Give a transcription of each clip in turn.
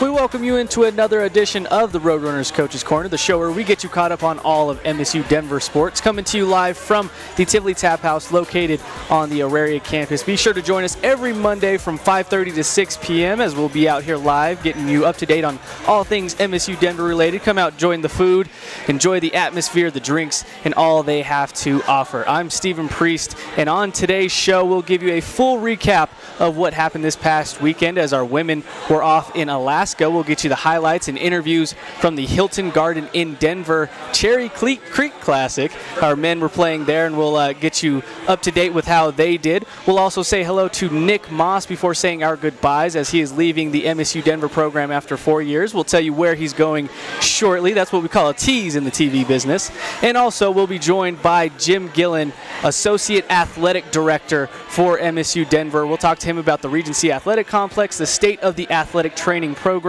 We welcome you into another edition of the Roadrunners Coaches Corner, the show where we get you caught up on all of MSU Denver sports, coming to you live from the Tivoli Tap House located on the Auraria campus. Be sure to join us every Monday from 5:30 to 6 p.m. as we'll be out here live getting you up to date on all things MSU Denver related. Come out, join the food, enjoy the atmosphere, the drinks, and all they have to offer. I'm Stephen Priest, and on today's show we'll give you a full recap of what happened this past weekend as our women were off in Alaska. We'll get you the highlights and interviews from the Hilton Garden in Denver Cherry Creek Classic. Our men were playing there, and we'll get you up to date with how they did. We'll also say hello to Nick Maas before saying our goodbyes as he is leaving the MSU Denver program after 4 years. We'll tell you where he's going shortly. That's what we call a tease in the TV business. And also we'll be joined by Jim Gillen, Associate Athletic Director for MSU Denver. We'll talk to him about the Regency Athletic Complex, the state of the athletic training program,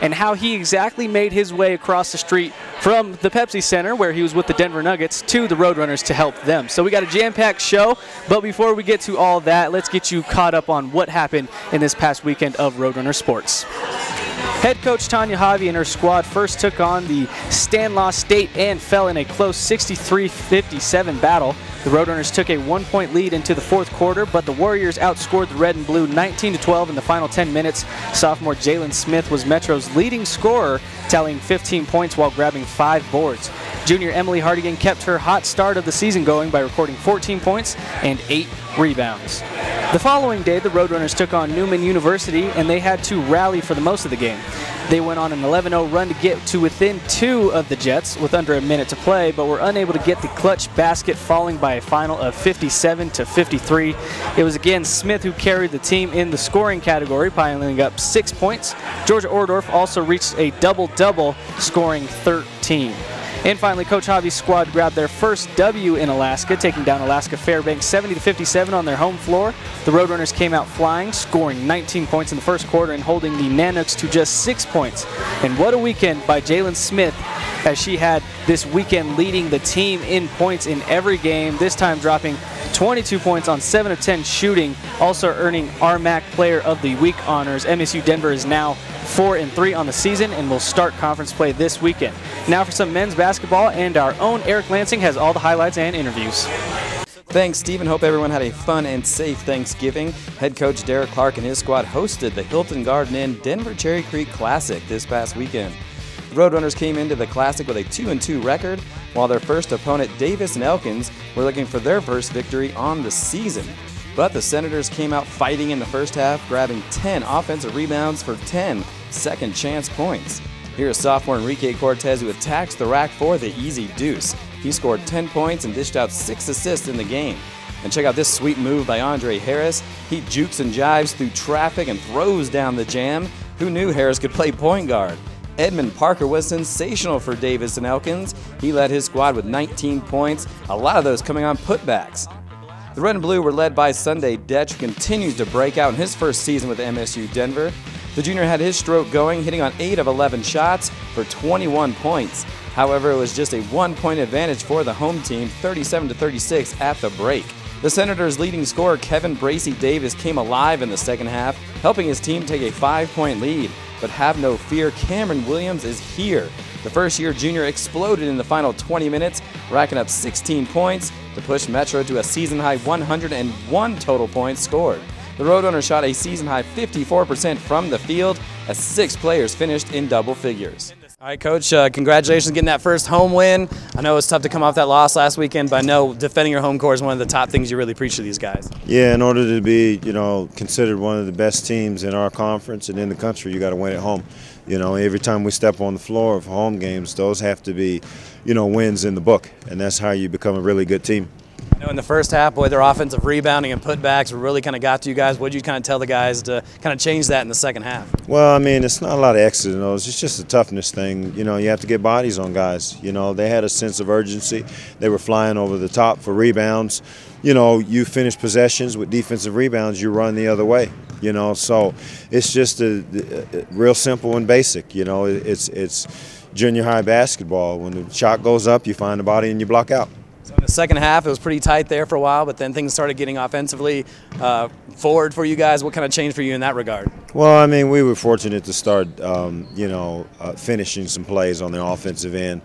and how he exactly made his way across the street from the Pepsi Center, where he was with the Denver Nuggets, to the Roadrunners to help them. So we got a jam-packed show, but before we get to all that, let's get you caught up on what happened in this past weekend of Roadrunner sports. Head coach Tanya Javi and her squad first took on the Stanislaus State and fell in a close 63-57 battle. The Roadrunners took a 1-point lead into the fourth quarter, but the Warriors outscored the Red and Blue 19-12 in the final 10 minutes. Sophomore Jalen Smith was Metro's leading scorer, tallying 15 points while grabbing 5 boards. Junior Emily Hardigan kept her hot start of the season going by recording 14 points and 8 rebounds. The following day, the Roadrunners took on Newman University, and they had to rally for the most of the game. They went on an 11-0 run to get to within 2 of the Jets with under a minute to play, but were unable to get the clutch basket, falling by a final of 57-53. It was again Smith who carried the team in the scoring category, piling up 6 points. Georgia Ordorf also reached a double-double, scoring 13. And finally, Coach Javi's squad grabbed their first W in Alaska, taking down Alaska Fairbanks 70-57 on their home floor. The Roadrunners came out flying, scoring 19 points in the first quarter and holding the Nanooks to just 6 points. And what a weekend by Jalen Smith, as she had this weekend leading the team in points in every game, this time dropping 22 points on 7 of 10 shooting, also earning RMAC Player of the Week honors. MSU Denver is now 4-3 on the season and will start conference play this weekend. Now for some men's basketball, and our own Eric Lansing has all the highlights and interviews. Thanks, Stephen. Hope everyone had a fun and safe Thanksgiving. Head coach Derek Clark and his squad hosted the Hilton Garden Inn Denver Cherry Creek Classic this past weekend. The Roadrunners came into the Classic with a 2-2 record, while their first opponent, Davis and Elkins, were looking for their first victory on the season. But the Senators came out fighting in the first half, grabbing 10 offensive rebounds for 10 second chance points. Here's sophomore Enrique Cortez, who attacks the rack for the easy deuce. He scored 10 points and dished out 6 assists in the game. And check out this sweet move by Andre Harris. He jukes and jives through traffic and throws down the jam. Who knew Harris could play point guard? Edmund Parker was sensational for Davis and Elkins. He led his squad with 19 points, a lot of those coming on putbacks. The Red and Blue were led by Sunday Detch, who continues to break out in his first season with MSU Denver. The junior had his stroke going, hitting on 8 of 11 shots for 21 points. However, it was just a 1-point advantage for the home team, 37-36 at the break. The Senators' leading scorer, Kevin Bracey Davis, came alive in the second half, helping his team take a 5-point lead. But have no fear, Cameron Williams is here. The first-year junior exploded in the final 20 minutes, racking up 16 points to push Metro to a season-high 101 total points scored. The Roadrunners shot a season-high 54% from the field, as 6 players finished in double figures. All right, Coach, congratulations on getting that first home win. I know it was tough to come off that loss last weekend, but I know defending your home court is one of the top things you really preach to these guys. Yeah, in order to be, considered one of the best teams in our conference and in the country, you got to win at home. Every time we step on the floor of home games, those have to be, wins in the book, and that's how you become a really good team. In the first half, boy, their offensive rebounding and putbacks really kind of got to you guys. What did you kind of tell the guys to kind of change that in the second half? Well, I mean, it's not a lot of X's and O's. It's just a toughness thing. You have to get bodies on guys. They had a sense of urgency. They were flying over the top for rebounds. You finish possessions with defensive rebounds, you run the other way. So it's just a real simple and basic. It's junior high basketball. When the shot goes up, you find the body and you block out. So The second half, it was pretty tight there for a while, but then things started getting offensively forward for you guys. What kind of changed for you in that regard? Well, I mean, we were fortunate to start, finishing some plays on the offensive end,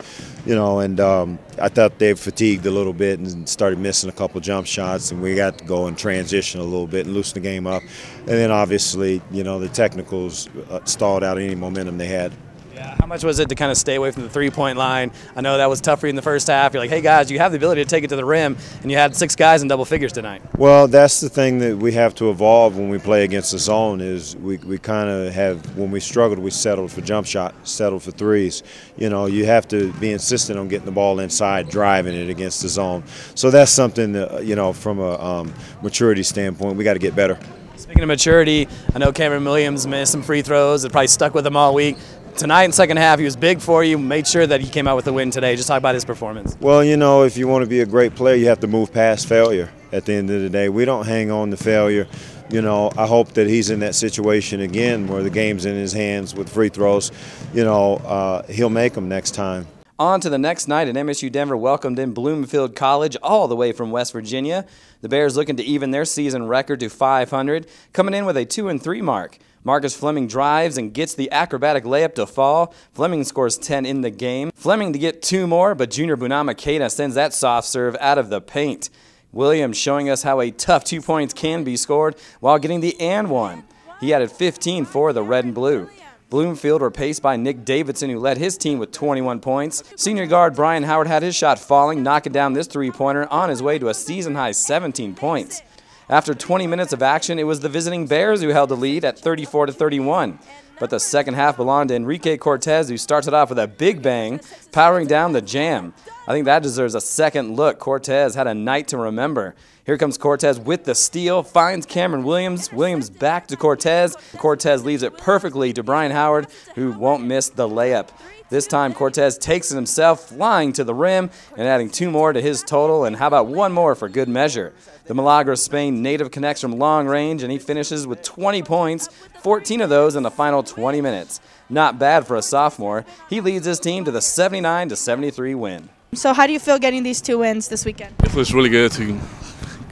and I thought they fatigued a little bit and started missing a couple jump shots, and we got to go and transition a little bit and loosen the game up. And then obviously, the technicals stalled out any momentum they had. Yeah, how much was it to kind of stay away from the three-point line? I know that was tough for you in the first half. You're like, hey, guys, you have the ability to take it to the rim, and you had 6 guys in double figures tonight. Well, that's the thing that we have to evolve when we play against the zone is we kind of have, when we struggled, we settled for jump shots, settled for threes. You have to be insistent on getting the ball inside, driving it against the zone. So that's something that, from a maturity standpoint, we got to get better. Speaking of maturity, I know Cameron Williams missed some free throws. It probably stuck with him all week. Tonight in second half, he was big for you, made sure that he came out with the win today. Just talk about his performance. Well, if you want to be a great player, you have to move past failure at the end of the day. We don't hang on to failure. I hope that he's in that situation again where the game's in his hands with free throws. He'll make them next time. On to the next night, and MSU Denver welcomed in Bloomfield College all the way from West Virginia. The Bears looking to even their season record to 500, coming in with a 2-3 mark. Marcus Fleming drives and gets the acrobatic layup to fall. Fleming scores 10 in the game. Fleming to get 2 more, but junior Bunama Keita sends that soft serve out of the paint. Williams showing us how a tough 2 points can be scored while getting the and one. He added 15 for the red and blue. Bloomfield were paced by Nick Davidson, who led his team with 21 points. Senior guard Brian Howard had his shot falling, knocking down this three-pointer on his way to a season-high 17 points. After 20 minutes of action, it was the visiting Bears who held the lead at 34-31. But the second half belonged to Enrique Cortez, who started off with a big bang, powering down the jam. I think that deserves a second look. Cortez had a night to remember. Here comes Cortez with the steal, finds Cameron Williams. Williams back to Cortez. Cortez leaves it perfectly to Brian Howard, who won't miss the layup. This time, Cortez takes it himself, flying to the rim and adding 2 more to his total, and how about 1 more for good measure. The Milagros, Spain native connects from long range, and he finishes with 20 points, 14 of those in the final 20 minutes. Not bad for a sophomore. He leads his team to the 79-73 win. So how do you feel getting these 2 wins this weekend? It feels really good to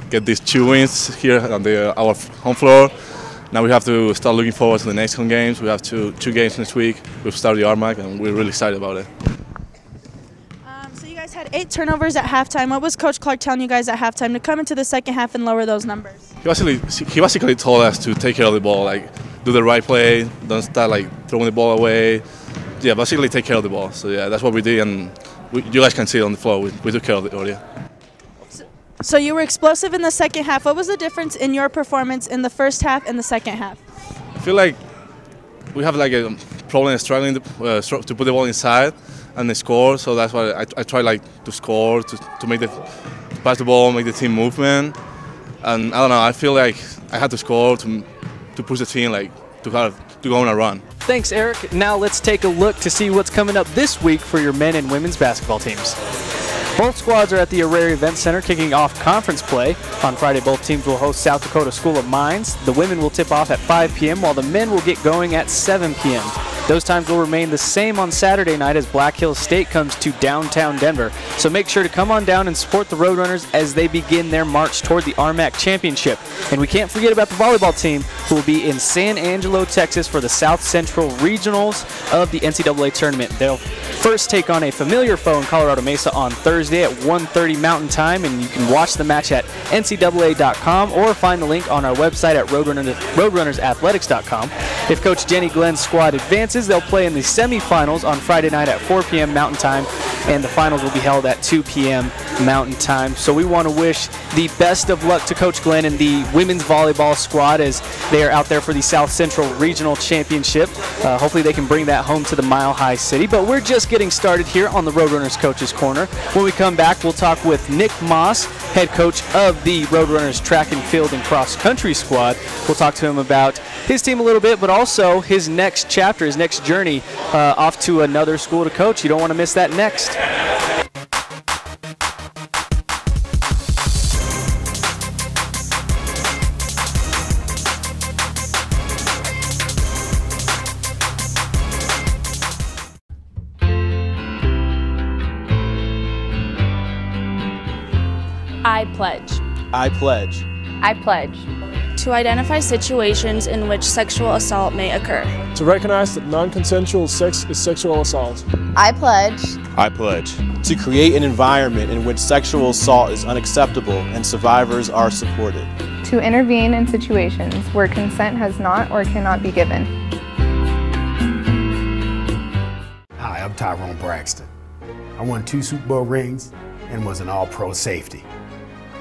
get these 2 wins here on our home floor. Now we have to start looking forward to the next home games. We have two games next week. We've started the RMAC, and we're really excited about it. So you guys had 8 turnovers at halftime. What was Coach Clark telling you guys at halftime to come into the second half and lower those numbers? He basically told us to take care of the ball, like do the right play, don't start like throwing the ball away. Yeah, basically take care of the ball. So yeah, that's what we did, and you guys can see it on the floor. We took care of it earlier. So you were explosive in the second half. What was the difference in your performance in the first half and the second half? I feel like we have like a problem struggling to put the ball inside and score. So that's why I try like to score, to pass the ball, make the team movement. And I don't know, I feel like I had to score to push the team like to go on a run. Thanks, Eric. Now let's take a look to see what's coming up this week for your men and women's basketball teams. Both squads are at the Auraria Event Center kicking off conference play. On Friday, both teams will host South Dakota School of Mines. The women will tip off at 5 p.m. while the men will get going at 7 p.m. Those times will remain the same on Saturday night as Black Hills State comes to downtown Denver. So make sure to come on down and support the Roadrunners as they begin their march toward the RMAC Championship. And we can't forget about the volleyball team, who will be in San Angelo, Texas for the South Central Regionals of the NCAA tournament. They'll first take on a familiar foe in Colorado Mesa on Thursday at 1:30 Mountain Time, and you can watch the match at ncaa.com or find the link on our website at roadrunnersathletics.com. If Coach Jenny Glenn's squad advances, they'll play in the semifinals on Friday night at 4 p.m. Mountain Time, and the finals will be held at 2 p.m. Mountain Time. So we want to wish the best of luck to Coach Glenn and the women's volleyball squad as they are out there for the South Central Regional Championship. Hopefully they can bring that home to the Mile High City. But we're just getting started here on the Roadrunners Coaches Corner. When we come back, we'll talk with Nick Maas, head coach of the Roadrunners track and field and cross country squad. We'll talk to him about his team a little bit, but also his next chapter, his next journey off to another school to coach. You don't want to miss that next. I pledge. I pledge. I pledge. To identify situations in which sexual assault may occur. To recognize that non-consensual sex is sexual assault. I pledge. I pledge. To create an environment in which sexual assault is unacceptable and survivors are supported. To intervene in situations where consent has not or cannot be given. Hi, I'm Tyrone Braxton. I won 2 Super Bowl rings and was an all-pro safety.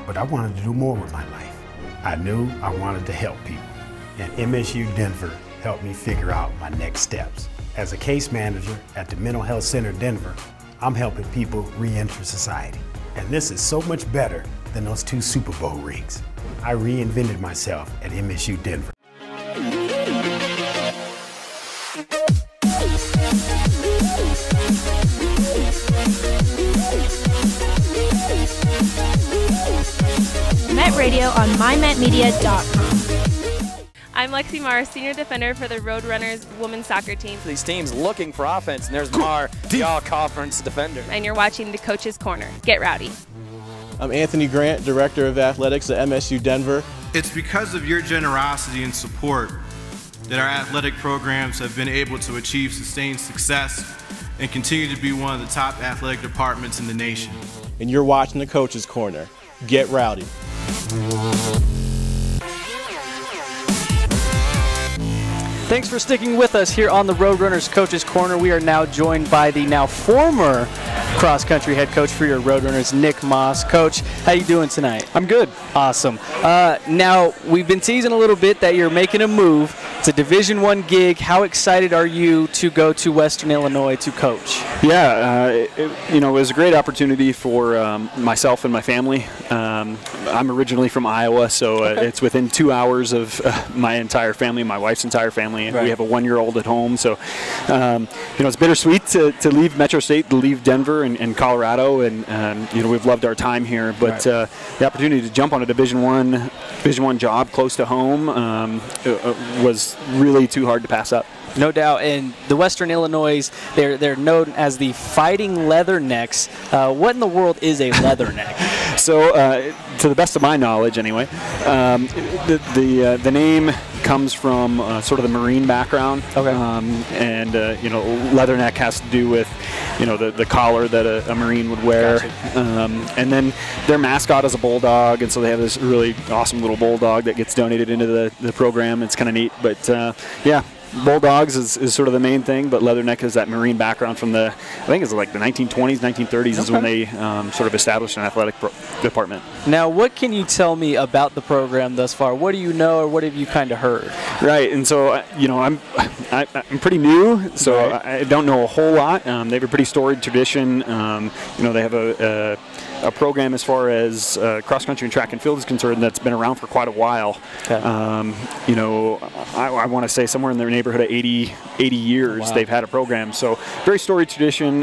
But I wanted to do more with my life. I knew I wanted to help people, and MSU Denver helped me figure out my next steps. As a case manager at the Mental Health Center Denver, I'm helping people re-enter society. And this is so much better than those 2 Super Bowl rings. I reinvented myself at MSU Denver. Met Radio on mymetmedia.com. I'm Lexi Maas, senior defender for the Roadrunners women's soccer team. These teams looking for offense, and there's Mar, the all-conference defender. And you're watching the Coach's Corner. Get rowdy. I'm Anthony Grant, Director of Athletics at MSU Denver. It's because of your generosity and support that our athletic programs have been able to achieve sustained success and continue to be one of the top athletic departments in the nation. And you're watching the Coach's Corner. Get rowdy. Thanks for sticking with us here on the Roadrunners Coach's Corner. We are now joined by the now former cross-country head coach for your Roadrunners, Nick Maas. Coach, how you doing tonight? I'm good. Awesome. Now, we've been teasing a little bit that you're making a move. It's a Division I gig. How excited are you to go to Western Illinois to coach? Yeah, it was a great opportunity for myself and my family. I'm originally from Iowa, so it's within 2 hours of my entire family, my wife's entire family. Right. We have a 1-year-old at home, so it's bittersweet to leave Metro State, to leave Denver and Colorado, and we've loved our time here. But the opportunity to jump on a Division I job close to home was really too hard to pass up. No doubt, and the Western Illinois, they're known as the Fighting Leathernecks. What in the world is a leatherneck? So, to the best of my knowledge, anyway, the name comes from sort of the Marine background. Okay. Leatherneck has to do with the collar that a Marine would wear. Gotcha. And then their mascot is a bulldog, and so they have this really awesome little bulldog that gets donated into the program. It's kind of neat, but yeah. Bulldogs is sort of the main thing, but Leatherneck has that Marine background from I think it's like the 1920s, 1930s is when they sort of established an athletic department. Now, what can you tell me about the program thus far? What do you know, or what have you kind of heard? Right, and so I'm pretty new, so right. I don't know a whole lot. They have a pretty storied tradition. They have a program as far as cross country and track and field is concerned that's been around for quite a while. Okay. I want to say somewhere in the neighborhood of 80 years. Wow. They've had a program, so very storied tradition.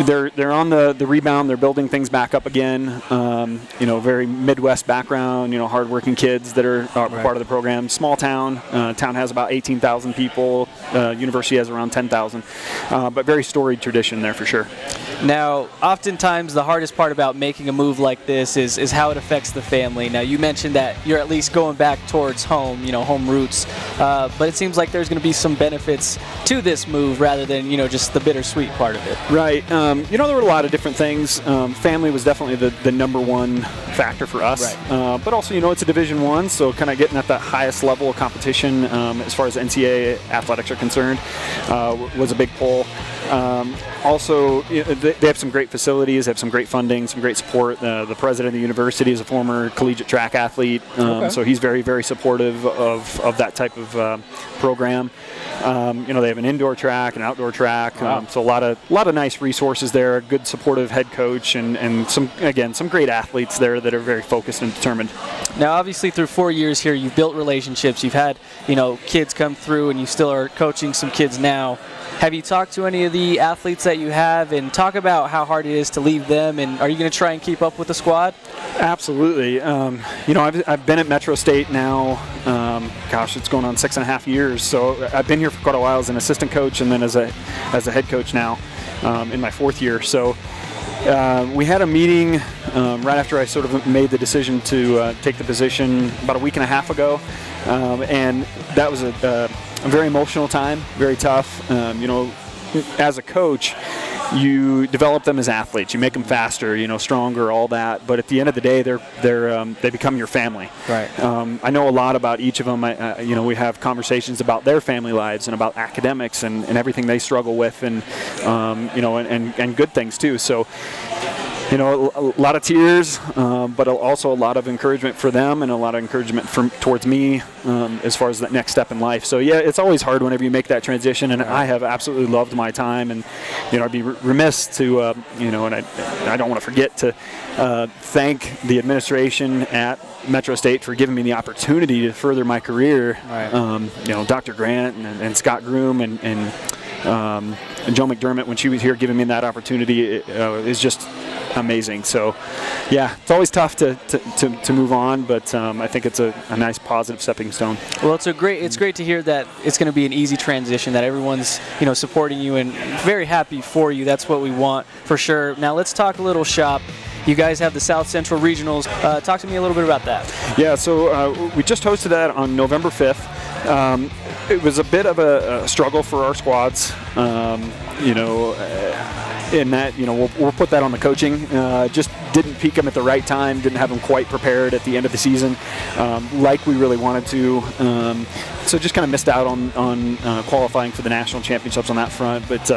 They're on the rebound. They're building things back up again. Very Midwest background. Hardworking kids that are part of the program. Small town. Town has about 18,000 people. University has around 10,000. But very storied tradition there for sure. Now, oftentimes the hardest part about making a move like this is how it affects the family. Now, you mentioned that you're at least going back towards home, home roots. But it seems like there's going to be some benefits to this move rather than, just the bittersweet part of it. Right. There were a lot of different things. Family was definitely the number one factor for us. Right. But also, it's a Division I, so kind of getting at that highest level of competition as far as NCAA athletics are concerned was a big pull. Also, they have some great facilities, they have some great funding, some great support. The president of the university is a former collegiate track athlete, so he's very, very supportive of that type of program. They have an indoor track, an outdoor track, so a lot of nice resources there. A good supportive head coach, and some great athletes there that are very focused and determined. Now, obviously, through 4 years here, you've built relationships. You've had kids come through, and you still are coaching some kids now. Have you talked to any of the athletes that you have, and talk about how hard it is to leave them, and are you going to try and keep up with the squad? Absolutely. I've been at Metro State now, it's going on 6.5 years, so I've been here for quite a while as an assistant coach and then as a head coach now in my 4th year. So We had a meeting right after I sort of made the decision to take the position about a week and a half ago, and that was a very emotional time, very tough. You know, as a coach, you develop them as athletes. You make them faster, you know, stronger, all that. But at the end of the day, they become your family. Right. I know a lot about each of them. You know, we have conversations about their family lives and about academics and everything they struggle with, and you know, and good things too. So, you know, a lot of tears, but also a lot of encouragement for them and a lot of encouragement towards me as far as that next step in life. So yeah, it's always hard whenever you make that transition, and I have absolutely loved my time, and you know, I'd be remiss to you know, and I don't want to forget to thank the administration at Metro State for giving me the opportunity to further my career. Right. You know, Dr. Grant and Scott Groom and Joe McDermott, when she was here giving me that opportunity, is just amazing. So yeah, it's always tough to move on, but I think it's a nice positive stepping stone. Well, it's great to hear that it's going to be an easy transition, that everyone's, you know, supporting you and very happy for you. That's what we want for sure. Now let's talk a little shop. You guys have the South Central Regionals. Talk to me a little bit about that. Yeah, so we just hosted that on November 5th. It was a bit of a struggle for our squads, you know, in that, you know, we'll put that on the coaching. Just didn't peak them at the right time, didn't have them quite prepared at the end of the season like we really wanted to. So just kind of missed out on qualifying for the national championships on that front. But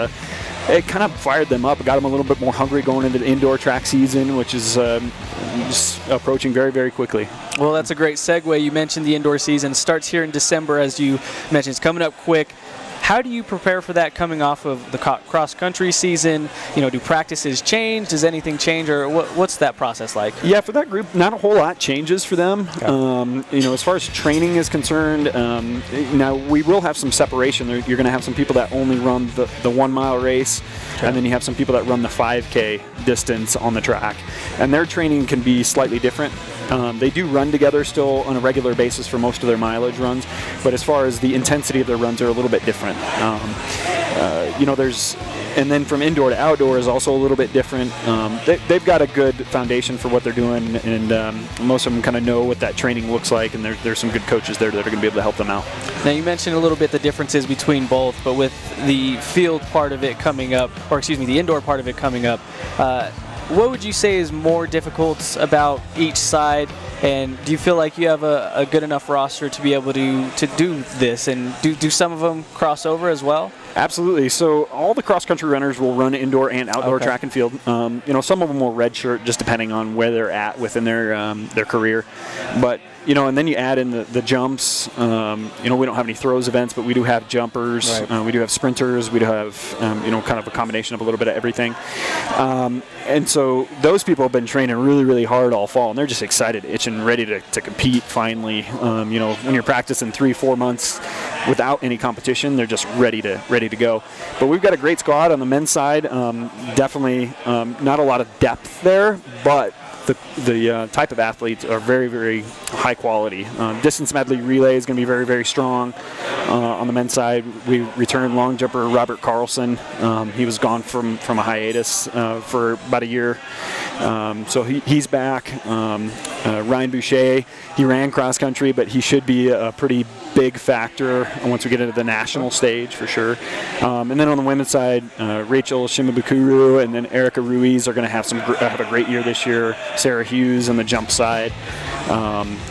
it kind of fired them up. It got them a little bit more hungry going into the indoor track season, which is just approaching very, very quickly. Well, that's a great segue. You mentioned the indoor season starts here in December, as you mentioned. It's coming up quick. How do you prepare for that coming off of the cross-country season? You know, do practices change? Does anything change, or what's that process like? Yeah, for that group, not a whole lot changes for them. Okay. You know, as far as training is concerned, now we will have some separation. You're going to have some people that only run the 1 mile race, okay, and then you have some people that run the 5K distance on the track, and their training can be slightly different. They do run together still on a regular basis for most of their mileage runs, but as far as the intensity of their runs are a little bit different. You know, and then from indoor to outdoor is also a little bit different. They've got a good foundation for what they're doing, and most of them kind of know what that training looks like, and there's some good coaches there that are going to be able to help them out. Now, you mentioned a little bit the differences between both, but with the field part of it coming up, or excuse me, the indoor part of it coming up, what would you say is more difficult about each side, and do you feel like you have a good enough roster to be able to do this, and do some of them cross over as well? Absolutely. So all the cross-country runners will run indoor and outdoor track and field. You know, some of them will redshirt just depending on where they're at within their career. But, you know, and then you add in the jumps. You know, we don't have any throws events, but we do have jumpers. Right. We do have sprinters. We do have, you know, kind of a combination of a little bit of everything. And so those people have been training really, really hard all fall, and they're just excited, itching, ready to compete finally. You know, when you're practicing 3-4 months without any competition, they're just ready to go. But we've got a great squad on the men's side. Definitely not a lot of depth there, but the type of athletes are very, very high quality. Distance medley relay is going to be very, very strong. On the men's side, we returned long jumper Robert Carlson. He was gone from a hiatus for about a year. So he's back. Ryan Boucher, he ran cross country, but he should be a pretty big factor once we get into the national stage for sure. And then on the women's side, Rachel Shimabukuru and then Erica Ruiz are going to have a great year this year. Sarah Hughes on the jump side.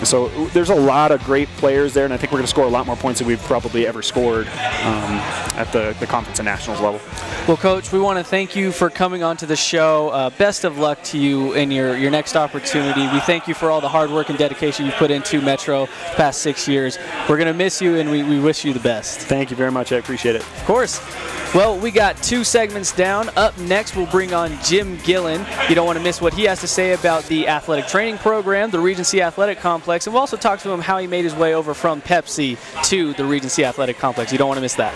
So there's a lot of great players there, and I think we're going to score a lot more points than we've probably ever scored at the conference and nationals level. Well, Coach, we want to thank you for coming on to the show. Best of luck to you in your next opportunity. We thank you for all the hard work and dedication you've put into Metro the past 6 years. We're going to miss you, and we wish you the best. Thank you very much. I appreciate it. Of course. Well, we got 2 segments down. Up next, we'll bring on Jim Gillen. You don't want to miss what he has to say about the athletic training program, the Regency Athletic Complex, and we'll also talk to him how he made his way over from Pepsi to the Regency Athletic Complex. You don't want to miss that.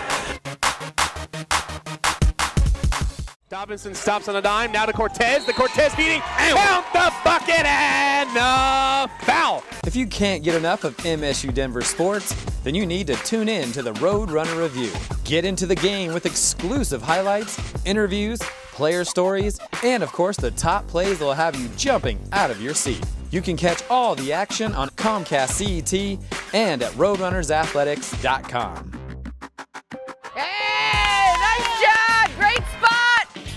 Dobinson stops on a dime, now to Cortez. The Cortez beating, count the bucket, and foul. If you can't get enough of MSU Denver sports, then you need to tune in to the Roadrunner Review. Get into the game with exclusive highlights, interviews, player stories, and of course the top plays that will have you jumping out of your seat. You can catch all the action on Comcast CET and at RoadrunnersAthletics.com. Hey, nice job! Great spot!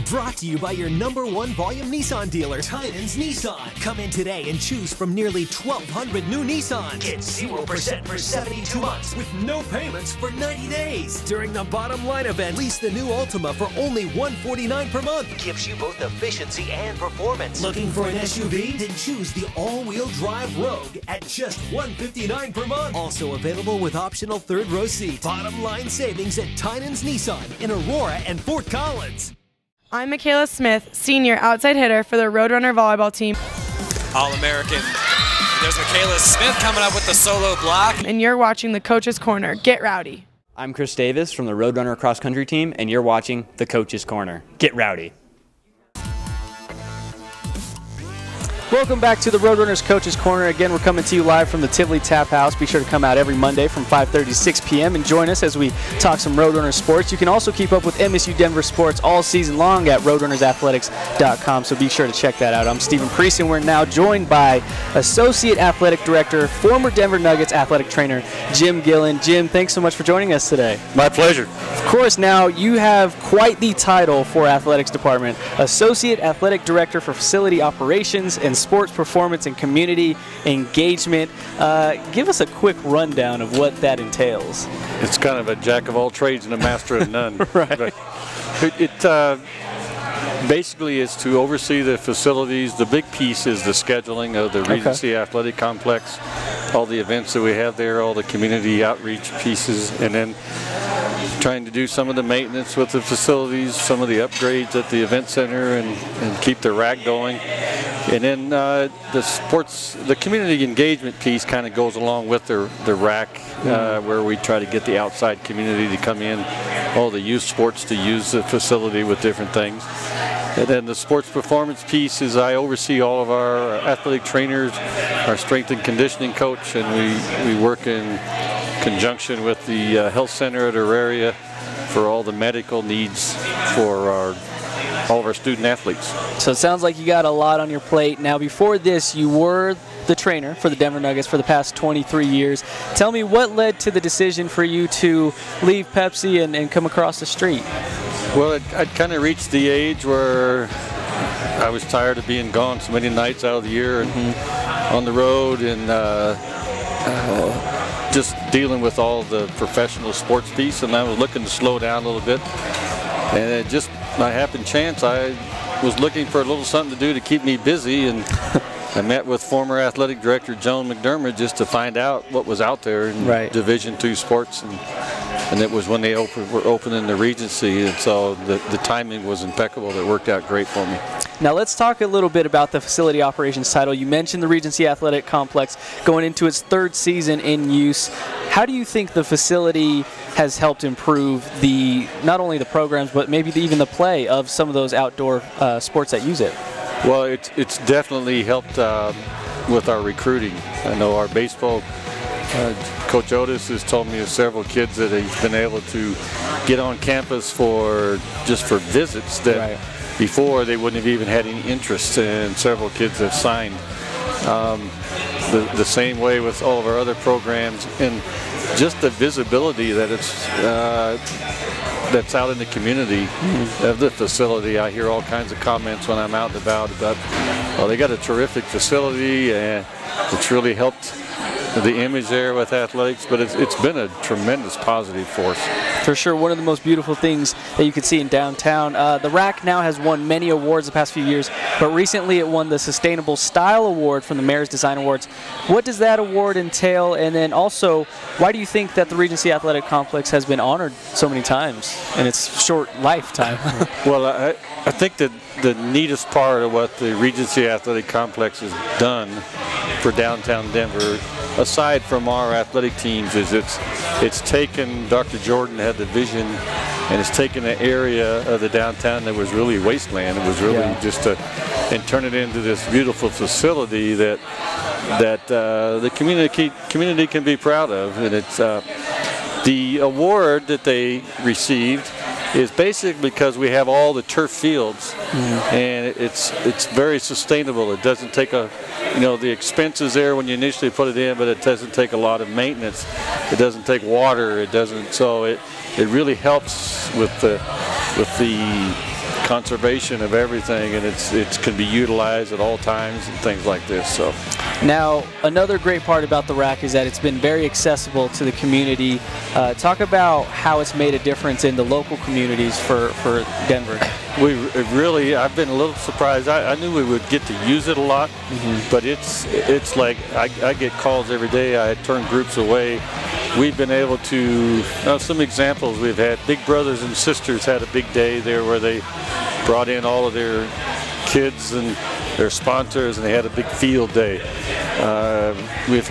Brought to you by your #1 volume Nissan dealer, Tynan's Nissan. Come in today and choose from nearly 1,200 new Nissans. Get 0% for 72 months with no payments for 90 days. During the Bottom Line event, lease the new Altima for only $149 per month. Gives you both efficiency and performance. Looking for an SUV? Then choose the all-wheel drive Rogue at just $159 per month. Also available with optional third-row seats. Bottom Line savings at Tynan's Nissan in Aurora and Fort Collins. I'm Michaela Smith, senior outside hitter for the Roadrunner volleyball team. All-American. There's Michaela Smith coming up with the solo block. And you're watching the Coach's Corner. Get rowdy. I'm Chris Davis from the Roadrunner cross country team, and you're watching the Coach's Corner. Get rowdy. Welcome back to the Roadrunners Coaches Corner. Again, we're coming to you live from the Tivoli Tap House. Be sure to come out every Monday from 5:30 to 6 p.m. and join us as we talk some Roadrunner sports. You can also keep up with MSU Denver sports all season long at RoadrunnersAthletics.com, so be sure to check that out. I'm Stephen Priest, and we're now joined by Associate Athletic Director, former Denver Nuggets athletic trainer, Jim Gillen. Jim, thanks so much for joining us today. My pleasure. Of course, now you have quite the title for Athletics Department, Associate Athletic Director for Facility Operations and Sports Performance and Community Engagement. Give us a quick rundown of what that entails. It's kind of a jack of all trades and a master of none. Right. But it basically is to oversee the facilities. The big piece is the scheduling of the Regency Athletic Complex, all the events that we have there, all the community outreach pieces, and then trying to do some of the maintenance with the facilities, some of the upgrades at the event center, and keep the rack going. And then the community engagement piece kind of goes along with the rack, where we try to get the outside community to come in, all the youth sports to use the facility with different things. And then the sports performance piece is I oversee all of our athletic trainers, our strength and conditioning coach, and we work in conjunction with the health center at our area for all the medical needs for all of our student athletes. So it sounds like you got a lot on your plate. Now, before this, you were the trainer for the Denver Nuggets for the past 23 years. Tell me what led to the decision for you to leave Pepsi and come across the street? Well, I'd kind of reached the age where I was tired of being gone so many nights out of the year and on the road, and just dealing with all the professional sports piece, and I was looking to slow down a little bit. And it just, by happen chance, I was looking for a little something to do to keep me busy, and I met with former athletic director Joan McDermott just to find out what was out there in Division II sports, and it was when they were opening the Regency, and so the timing was impeccable. It worked out great for me. Now let's talk a little bit about the facility operations title. You mentioned the Regency Athletic Complex going into its 3rd season in use. How do you think the facility has helped improve not only the programs, but maybe even the play of some of those outdoor sports that use it? Well, it's definitely helped with our recruiting. I know our baseball Coach Otis has told me of several kids that he's been able to get on campus for visits that before they wouldn't have even had any interest, and several kids have signed. The same way with all of our other programs, and just the visibility that that's out in the community of the facility. I hear all kinds of comments when I'm out and about, well, they got a terrific facility, and it's really helped the image there with athletics, but it's been a tremendous positive force. For sure, one of the most beautiful things that you can see in downtown. The RAC now has won many awards the past few years, but recently it won the Sustainable Style Award from the Mayor's Design Awards. What does that award entail? And then also, why do you think that the Regency Athletic Complex has been honored so many times in its short lifetime? Well, I think that the neatest part of what the Regency Athletic Complex has done for downtown Denver, aside from our athletic teams, is it's taken, Dr. Jordan had the vision, and it's taken an area of the downtown that was really wasteland. It was really and turn it into this beautiful facility that the community can be proud of. And it's the award that they received is basically because we have all the turf fields, and it's very sustainable. It doesn't take the expenses there when you initially put it in, but it doesn't take a lot of maintenance. It doesn't take water. It doesn't. So it really helps with the conservation of everything, and it can be utilized at all times and things like this. So. Now, another great part about the rack is that it's been very accessible to the community. Talk about how it's made a difference in the local communities for Denver. I've been a little surprised. I knew we would get to use it a lot, but it's like I get calls every day. I turn groups away. We've been able to, some examples we've had. Big Brothers and Sisters had a big day there where they brought in all of their kids and their sponsors, and they had a big field day. We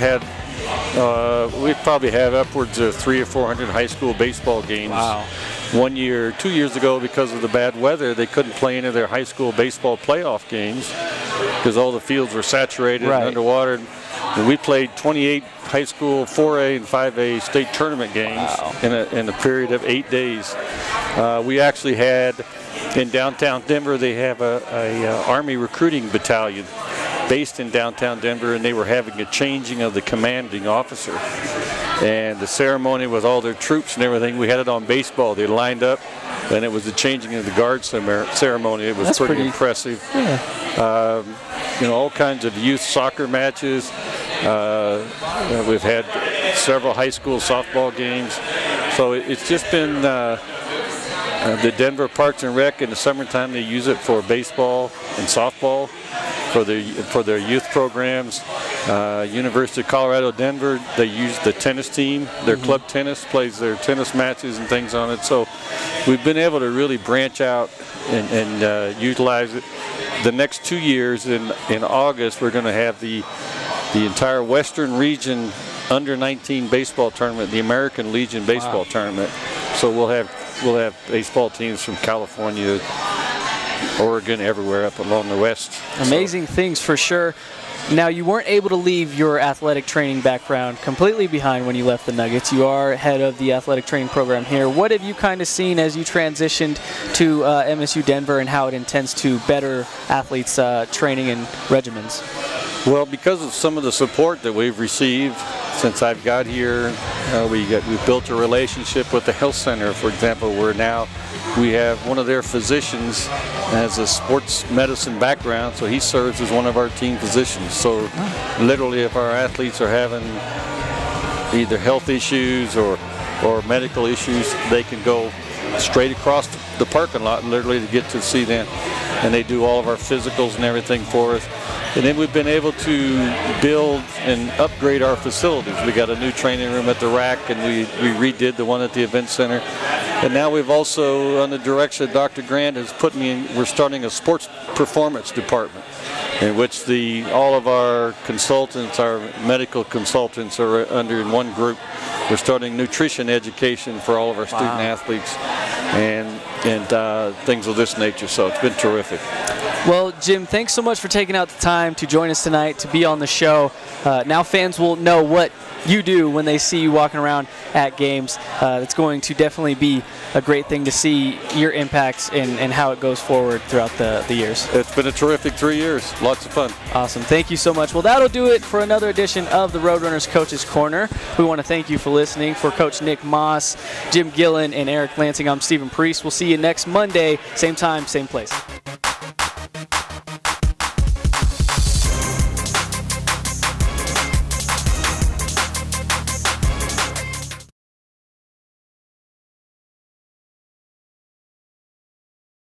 probably have upwards of 300 or 400 high school baseball games. Wow. 2 years ago, because of the bad weather, they couldn't play any of their high school baseball playoff games because all the fields were saturated and underwater. And we played 28 high school 4A and 5A state tournament games in a period of 8 days. We actually had, in downtown Denver, they have a Army recruiting battalion based in downtown Denver, and they were having a changing of the commanding officer. And the ceremony with all their troops and everything, we had it on baseball. They lined up, and it was the changing of the guard ceremony. It was pretty impressive. Yeah. All kinds of youth soccer matches. We've had several high school softball games. So it's just been the Denver Parks and Rec in the summertime. They use it for baseball and softball for their youth programs. University of Colorado Denver, they use the tennis team. Their club tennis plays their tennis matches and things on it. So we've been able to really branch out and utilize it. The next 2 years in August, we're going to have the entire Western Region under 19 baseball tournament, the American Legion baseball tournament. So we'll have baseball teams from California, Oregon, everywhere up along the west. Amazing things for sure. Now, you weren't able to leave your athletic training background completely behind when you left the Nuggets. You are head of the athletic training program here. What have you kind of seen as you transitioned to MSU Denver and how it intends to better athletes' training and regimens? Well, because of some of the support that we've received since I've got here, we've built a relationship with the health center, for example, where now we have one of their physicians has a sports medicine background, so he serves as one of our team physicians. So literally, if our athletes are having either health issues or medical issues, they can go straight across the parking lot literally to get to see them. And they do all of our physicals and everything for us. And then we've been able to build and upgrade our facilities. We got a new training room at the rack, and we redid the one at the event center. And now we've also, on the direction of Dr. Grant, has put me in, we're starting a sports performance department in which all of our consultants, our medical consultants are under in one group. We're starting nutrition education for all of our student athletes and things of this nature. So it's been terrific. Well, Jim, thanks so much for taking out the time to join us tonight, to be on the show. Now fans will know what you do when they see you walking around at games. It's going to definitely be a great thing to see your impacts and how it goes forward throughout the years. It's been a terrific 3 years. Lots of fun. Awesome. Thank you so much. Well, that'll do it for another edition of the Roadrunners Coach's Corner. We want to thank you for listening. For Coach Nick Maas, Jim Gillen, and Eric Lansing, I'm Stephen Priest. We'll see you next Monday, same time, same place.